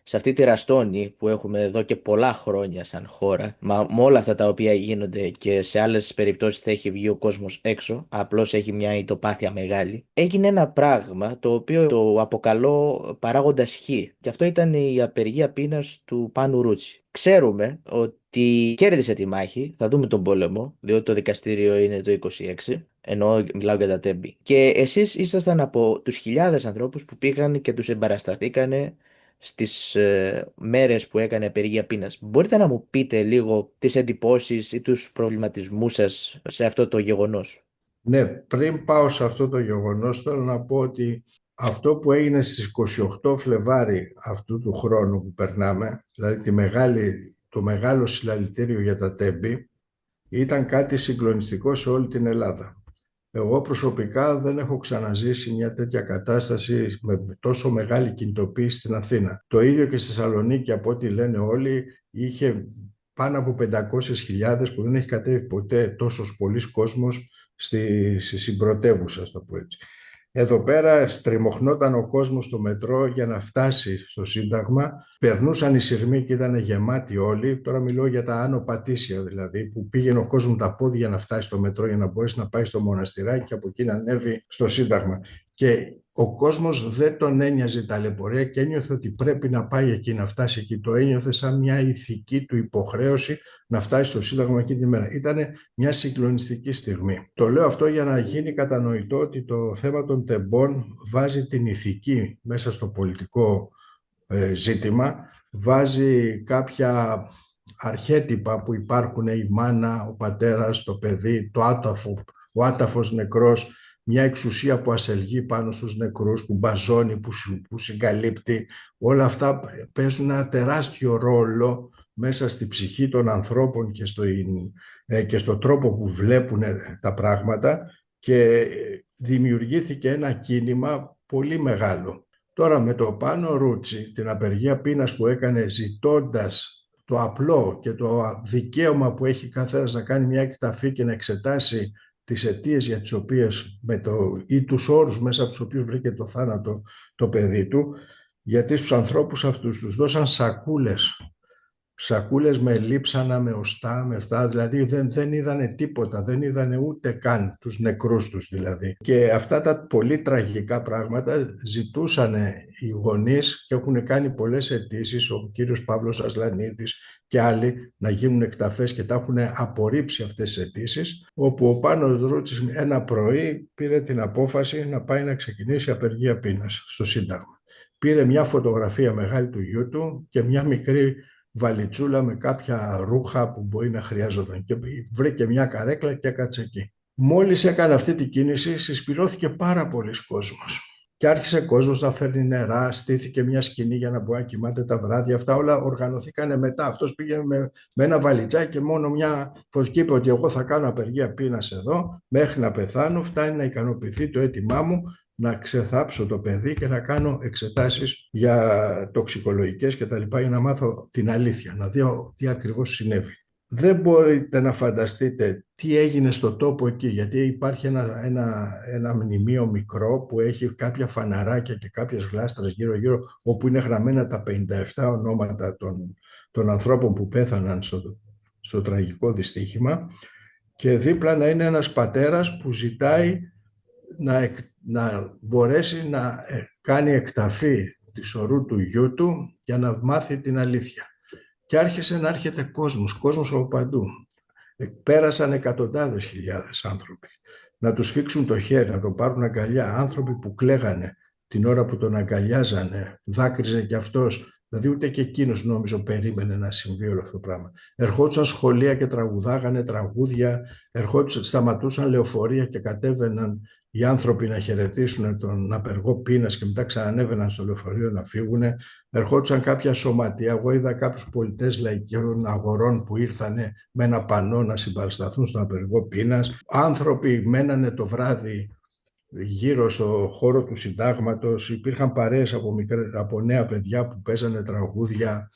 σε αυτή τη ραστόνη που έχουμε εδώ και πολλά χρόνια σαν χώρα, με όλα αυτά τα οποία γίνονται και σε άλλες περιπτώσεις θα έχει βγει ο κόσμος έξω, απλώς έχει μια ητοπάθεια μεγάλη, έγινε ένα πράγμα το οποίο το αποκαλώ παράγοντα Χ. Και αυτό ήταν η απεργία πείνας του Πάνου Ρούτσι. Ξέρουμε ότι κέρδισε τη μάχη, θα δούμε τον πόλεμο, διότι το δικαστήριο είναι το 26, ενώ μιλάω για τα τέμπη. Και εσείς ήσασταν από τους χιλιάδες ανθρώπους που πήγαν και τους εμπαρασταθήκανε στις μέρες που έκανε απεργία πείνας. Μπορείτε να μου πείτε λίγο τις εντυπώσεις ή τους προβληματισμούς σας σε αυτό το γεγονός? Ναι, πριν πάω σε αυτό το γεγονός, θέλω να πω ότι αυτό που έγινε στις 28 Φλεβάρι αυτού του χρόνου που περνάμε, δηλαδή το μεγάλο συλλαλητήριο για τα τέμπη, ήταν κάτι συγκλονιστικό σε όλη την Ελλάδα. Εγώ προσωπικά δεν έχω ξαναζήσει μια τέτοια κατάσταση με τόσο μεγάλη κινητοποίηση στην Αθήνα. Το ίδιο και στη Θεσσαλονίκη, από ό,τι λένε όλοι, είχε πάνω από 500.000 που δεν έχει κατέβει ποτέ τόσος πολλής κόσμος στη συμπρωτεύουσα, ας το πω έτσι. Εδώ πέρα στριμωχνόταν ο κόσμος στο μετρό για να φτάσει στο Σύνταγμα. Περνούσαν οι σειρμοί και ήταν γεμάτοι όλοι. Τώρα μιλώ για τα Άνω Πατήσια δηλαδή, που πήγαινε ο κόσμος τα πόδια για να φτάσει στο μετρό για να μπορέσει να πάει στο μοναστηράκι και από εκεί να ανέβει στο Σύνταγμα. Και ο κόσμος δεν τον ένοιαζε η ταλαιπωρία και ένιωθε ότι πρέπει να πάει εκεί, να φτάσει εκεί. Το ένιωθε σαν μια ηθική του υποχρέωση να φτάσει στο Σύνταγμα εκείνη τη μέρα. Ήταν μια συγκλονιστική στιγμή. Το λέω αυτό για να γίνει κατανοητό ότι το θέμα των τεμπών βάζει την ηθική μέσα στο πολιτικό ζήτημα, βάζει κάποια αρχέτυπα που υπάρχουν, η μάνα, ο πατέρας, το παιδί, το άταφο, ο άταφος νεκρός, μια εξουσία που ασελγεί πάνω στους νεκρούς, που μπαζώνει, που συγκαλύπτει. Όλα αυτά παίζουν ένα τεράστιο ρόλο μέσα στη ψυχή των ανθρώπων και στο τρόπο που βλέπουν τα πράγματα, και δημιουργήθηκε ένα κίνημα πολύ μεγάλο. Τώρα με το Πάνο Ρούτσι, την απεργία πείνας που έκανε ζητώντας το απλό και το δικαίωμα που έχει καθένας να κάνει μια εκταφή και να εξετάσει τις αιτίες για τις οποίες ή τους όρους μέσα από τους οποίους βρήκε το θάνατο το παιδί του, γιατί στους ανθρώπους αυτούς τους δώσαν σακούλες με λείψανα, με οστά, με αυτά, δηλαδή δεν είδανε τίποτα, δεν είδανε ούτε καν τους νεκρούς τους δηλαδή. Και αυτά τα πολύ τραγικά πράγματα ζητούσαν οι γονείς και έχουν κάνει πολλές αιτήσεις, ο κύριος Παύλος Ασλανίδης και άλλοι, να γίνουν εκταφές και τα έχουν απορρίψει αυτές τις αιτήσεις, όπου ο Πάνος Ρούτσης ένα πρωί πήρε την απόφαση να πάει να ξεκινήσει απεργία πείνας στο Σύνταγμα. Πήρε μια φωτογραφία μεγάλη του γιού του και μια μικρή βαλιτσούλα με κάποια ρούχα που μπορεί να χρειάζονταν και βρήκε μια καρέκλα και έκατσε εκεί. Μόλις έκανε αυτή την κίνηση συσπυρώθηκε πάρα πολλοί κόσμος και άρχισε κόσμος να φέρνει νερά, στήθηκε μια σκηνή για να μπορεί να κοιμάται τα βράδια. Αυτά όλα οργανωθήκανε μετά. Αυτός πήγε με ένα βαλιτσάκι και μόνο μια φωτική, είπε ότι εγώ θα κάνω απεργία πείνας εδώ μέχρι να πεθάνω, φτάνει να ικανοποιηθεί το αίτημά μου να ξεθάψω το παιδί και να κάνω εξετάσεις για τοξικολογικές και τα λοιπά, για να μάθω την αλήθεια, να δω τι ακριβώς συνέβη. Δεν μπορείτε να φανταστείτε τι έγινε στο τόπο εκεί, γιατί υπάρχει ένα μνημείο μικρό που έχει κάποια φαναράκια και κάποιες γλάστρες γύρω-γύρω, όπου είναι γραμμένα τα 57 ονόματα των ανθρώπων που πέθαναν στο τραγικό δυστύχημα, και δίπλα να είναι ένας πατέρας που ζητάει να μπορέσει να κάνει εκταφή της ορού του γιού του για να μάθει την αλήθεια. Και άρχισε να έρχεται κόσμος από παντού. Πέρασαν εκατοντάδες χιλιάδες άνθρωποι. Να τους φίξουν το χέρι, να τον πάρουν αγκαλιά. Άνθρωποι που κλαίγανε την ώρα που τον αγκαλιάζανε, δάκρυζε κι αυτός. Δηλαδή ούτε και εκείνος νόμιζε περίμενε να συμβεί όλο αυτό το πράγμα. Ερχόντουσαν σχολεία και τραγουδάγανε τραγούδια, σταματούσαν λεωφορεία και κατέβαιναν οι άνθρωποι να χαιρετήσουν τον απεργό πείνας και μετά ξανανέβαιναν στο λεωφορείο να φύγουν. Ερχόντουσαν κάποια σωματεία. Εγώ είδα κάποιους πολιτές λαϊκών αγορών που ήρθανε με ένα πανό να συμπαρασταθούν στον απεργό πείνας. Άνθρωποι μένανε το βράδυ γύρω στο χώρο του Συντάγματος, υπήρχαν παρέες από νέα παιδιά που παίζανε τραγούδια,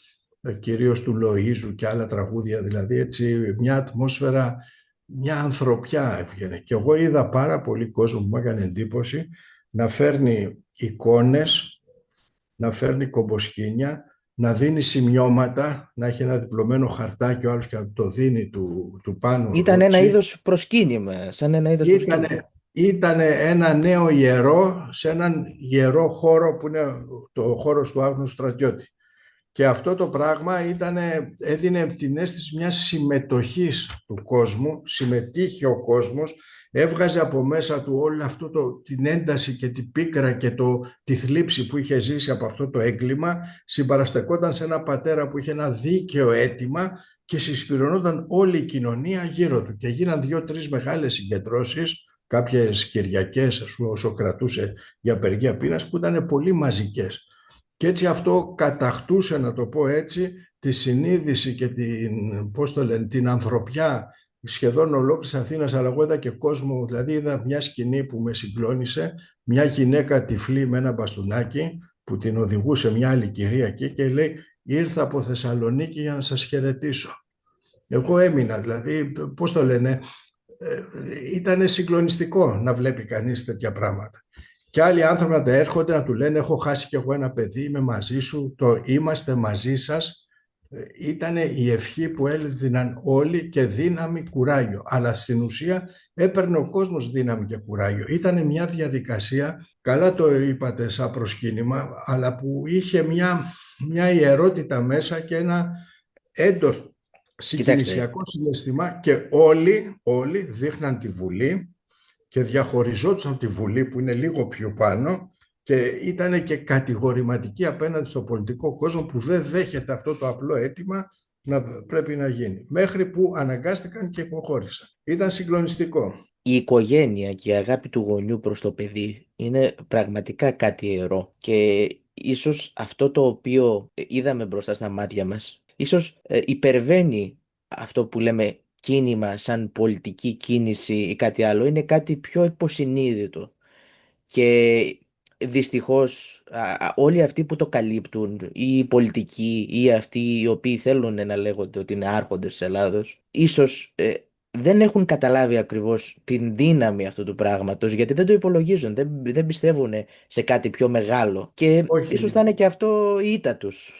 κυρίως του Λοΐζου και άλλα τραγούδια, δηλαδή έτσι μια ατμόσφαιρα, μια ανθρωπιά έβγαινε. Και εγώ είδα πάρα πολύ κόσμο που μου έκανε εντύπωση να φέρνει εικόνες, να φέρνει κομποσχήνια, να δίνει σημειώματα, να έχει ένα διπλωμένο χαρτάκι ο άλλος και να το δίνει του Πάνου Ήταν ένα Ρότσι. είδος προσκύνημα, σαν ένα είδος προσκύνημα. Ήτανε ένα νέο ιερό σε έναν ιερό χώρο που είναι το χώρος του Άγνου Στρατιώτη. Και αυτό το πράγμα έδινε την αίσθηση μιας συμμετοχής του κόσμου, συμμετείχε ο κόσμος, έβγαζε από μέσα του όλη αυτό την ένταση και την πίκρα και τη θλίψη που είχε ζήσει από αυτό το έγκλημα, συμπαραστεκόταν σε ένα πατέρα που είχε ένα δίκαιο αίτημα και συσπυρωνόταν όλη η κοινωνία γύρω του. Και γίναν 2-3 μεγάλες συγκεντρώσεις, κάποιες Κυριακές, ας πούμε, όσο κρατούσε για απεργία πείνας, που ήταν πολύ μαζικές. Και έτσι αυτό κατακτούσε, να το πω έτσι, τη συνείδηση και την ανθρωπιά σχεδόν ολόκληρης Αθήνας, αλλά εγώ είδα και κόσμο, δηλαδή είδα μια σκηνή που με συγκλώνησε, μια γυναίκα τυφλή με ένα μπαστούνάκι που την οδηγούσε μια άλλη κυρία εκεί και λέει «Ήρθα από Θεσσαλονίκη για να σας χαιρετήσω». Εγώ έμεινα, δηλαδή, πώς το λένε, ήταν συγκλονιστικό να βλέπει κανείς τέτοια πράγματα. Και άλλοι άνθρωποι να τα έρχονται να του λένε «Έχω χάσει κι εγώ ένα παιδί, είμαι μαζί σου, το είμαστε μαζί σας». Ήταν η ευχή που έδιναν όλοι και δύναμη, κουράγιο. Αλλά στην ουσία έπαιρνε ο κόσμος δύναμη και κουράγιο. Ήταν μια διαδικασία, καλά το είπατε σαν προσκύνημα, αλλά που είχε μια ιερότητα μέσα και ένα έντονο Κοιτάξτε, συγκινησιακό συναισθήμα και όλοι δείχναν τη Βουλή και διαχωριζόντουσαν τη Βουλή που είναι λίγο πιο πάνω και ήταν και κατηγορηματική απέναντι στο πολιτικό κόσμο που δεν δέχεται αυτό το απλό αίτημα να πρέπει να γίνει. Μέχρι που αναγκάστηκαν και υποχώρησαν. Ήταν συγκλονιστικό. η οικογένεια και η αγάπη του γονιού προς το παιδί είναι πραγματικά κάτι ιερό και ίσως αυτό το οποίο είδαμε μπροστά στα μάτια μας, ίσως υπερβαίνει αυτό που λέμε κίνημα σαν πολιτική κίνηση ή κάτι άλλο, είναι κάτι πιο υποσυνείδητο. Και δυστυχώς όλοι αυτοί που το καλύπτουν, ή οι πολιτικοί ή αυτοί οι οποίοι θέλουν να λέγονται ότι είναι άρχοντες της Ελλάδος, ίσως δεν έχουν καταλάβει ακριβώς την δύναμη αυτού του πράγματος, γιατί δεν το υπολογίζουν, δεν πιστεύουν σε κάτι πιο μεγάλο. Και ίσως θα Όχι, είναι και αυτό η ήττα τους,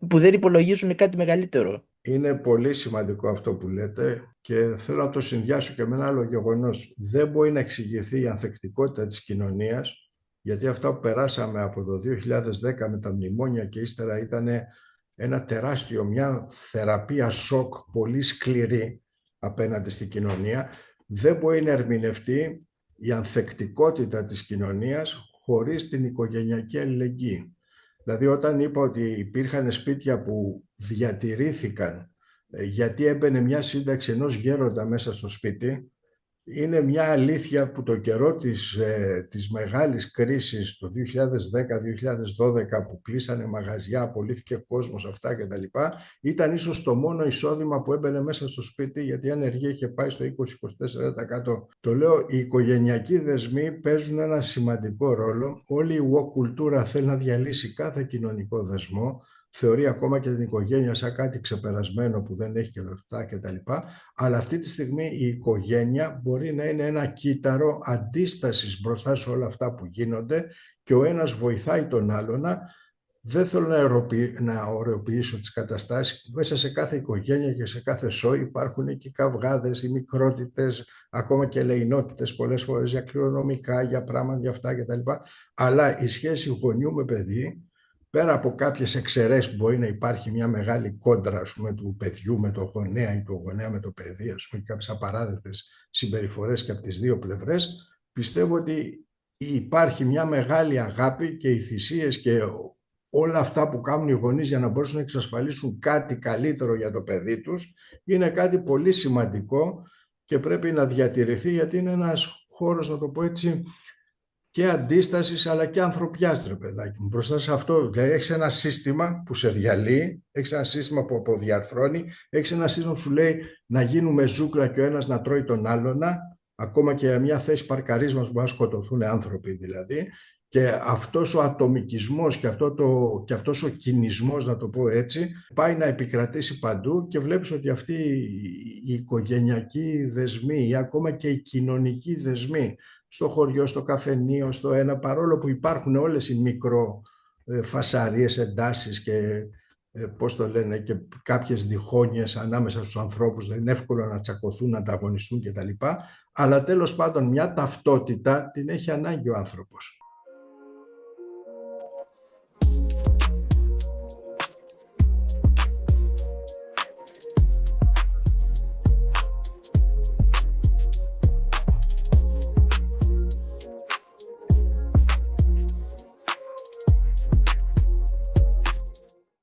που δεν υπολογίζουν κάτι μεγαλύτερο. είναι πολύ σημαντικό αυτό που λέτε και θέλω να το συνδυάσω και με ένα άλλο γεγονός. Δεν μπορεί να εξηγηθεί η ανθεκτικότητα της κοινωνίας, γιατί αυτά που περάσαμε από το 2010 με τα μνημόνια και ύστερα ήταν ένα τεράστιο, μια θεραπεία σοκ πολύ σκληρή απέναντι στην κοινωνία. Δεν μπορεί να ερμηνευτεί η ανθεκτικότητα της κοινωνίας χωρίς την οικογενειακή αλληλεγγύη. Δηλαδή όταν είπα ότι υπήρχαν σπίτια που διατηρήθηκαν γιατί έμπαινε μια σύνταξη ενός γέροντα μέσα στο σπίτι, είναι μια αλήθεια που το καιρό της μεγάλης κρίσης το 2010-2012 που κλείσανε μαγαζιά, απολύθηκε κόσμος, αυτά και τα λοιπά, ήταν ίσως το μόνο εισόδημα που έμπαινε μέσα στο σπίτι γιατί η ανεργία είχε πάει στο 20-24%. Το λέω, οι οικογενειακοί δεσμοί παίζουν ένα σημαντικό ρόλο. Όλη η woke κουλτούρα θέλει να διαλύσει κάθε κοινωνικό δεσμό, θεωρεί ακόμα και την οικογένεια σαν κάτι ξεπερασμένο που δεν έχει και λεφτά κτλ. Αλλά αυτή τη στιγμή η οικογένεια μπορεί να είναι ένα κύτταρο αντίστασης μπροστά σε όλα αυτά που γίνονται και ο ένας βοηθάει τον άλλον. Δεν θέλω να ωρεοποιήσω τις καταστάσεις. Μέσα σε κάθε οικογένεια και σε κάθε σώη υπάρχουν και καυγάδες, οι μικρότητες, ακόμα και ελεηνότητες πολλές φορές για κληρονομικά, για πράγματα, για αυτά κτλ. Αλλά η σχέση γονιού με παιδί, πέρα από κάποιες εξαιρέσεις που μπορεί να υπάρχει μια μεγάλη κόντρα, ας πούμε, του παιδιού με το γονέα ή του γονέα με το παιδί, ας πούμε, και κάποιες απαράδεκτες συμπεριφορές και από τις δύο πλευρές, πιστεύω ότι υπάρχει μια μεγάλη αγάπη και οι θυσίες και όλα αυτά που κάνουν οι γονείς για να μπορέσουν να εξασφαλίσουν κάτι καλύτερο για το παιδί τους είναι κάτι πολύ σημαντικό και πρέπει να διατηρηθεί γιατί είναι ένας χώρος, να το πω έτσι, και αντίστασης αλλά και ανθρωπιάς, ρε παιδάκι μου. Μπροστά σε αυτό, δηλαδή έχεις ένα σύστημα που σε διαλύει, έχεις ένα σύστημα που αποδιαρθρώνει, έχεις ένα σύστημα που σου λέει να γίνουμε ζούγκλα και ο ένας να τρώει τον άλλον, ακόμα και μια θέση παρκαρίσματος που να σκοτωθούν άνθρωποι δηλαδή. Και αυτός ο ατομικισμός και αυτός ο κινησμός, να το πω έτσι, πάει να επικρατήσει παντού και βλέπεις ότι αυτοί οι οικογενειακοί δεσμοί ή ακόμα και οι κοινωνικοί δεσμοί στο χωριό, στο καφενείο, στο ένα, παρόλο που υπάρχουν όλες οι μικροφασαρίες, εντάσεις και πώς το λένε, και κάποιες διχόνοιες ανάμεσα στους ανθρώπους, δεν είναι εύκολο να τσακωθούν, να ανταγωνιστούν κτλ. Αλλά τέλος πάντων μια ταυτότητα την έχει ανάγκη ο άνθρωπος.